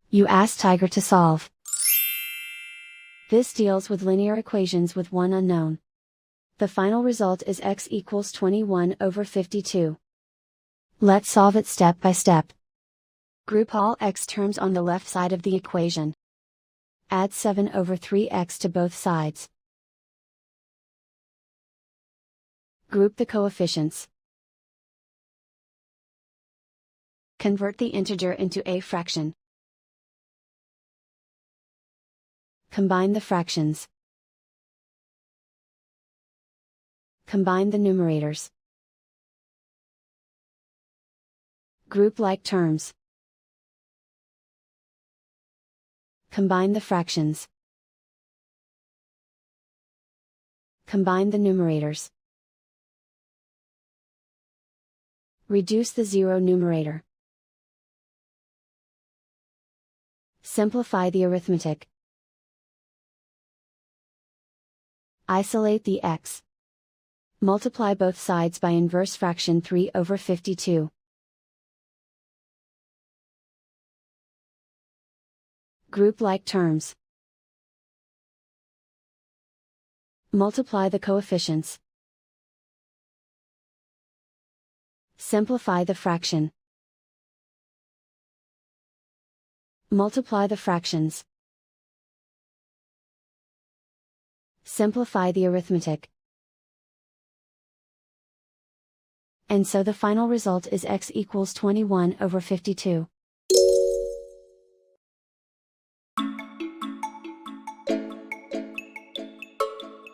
You ask Tiger to solve. This deals with linear equations with one unknown. The final result is x equals 21/52. Let's solve it step by step. Group all x terms on the left side of the equation. Add 7/3x to both sides. Group the coefficients. Convert the integer into a fraction. Combine the fractions. Combine the numerators. Group like terms. Combine the fractions. Combine the numerators. Reduce the zero numerator. Simplify the arithmetic. Isolate the x. Multiply both sides by inverse fraction 3/52. Group like terms. Multiply the coefficients. Simplify the fraction. Multiply the fractions. Simplify the arithmetic. And so the final result is x equals 21/52.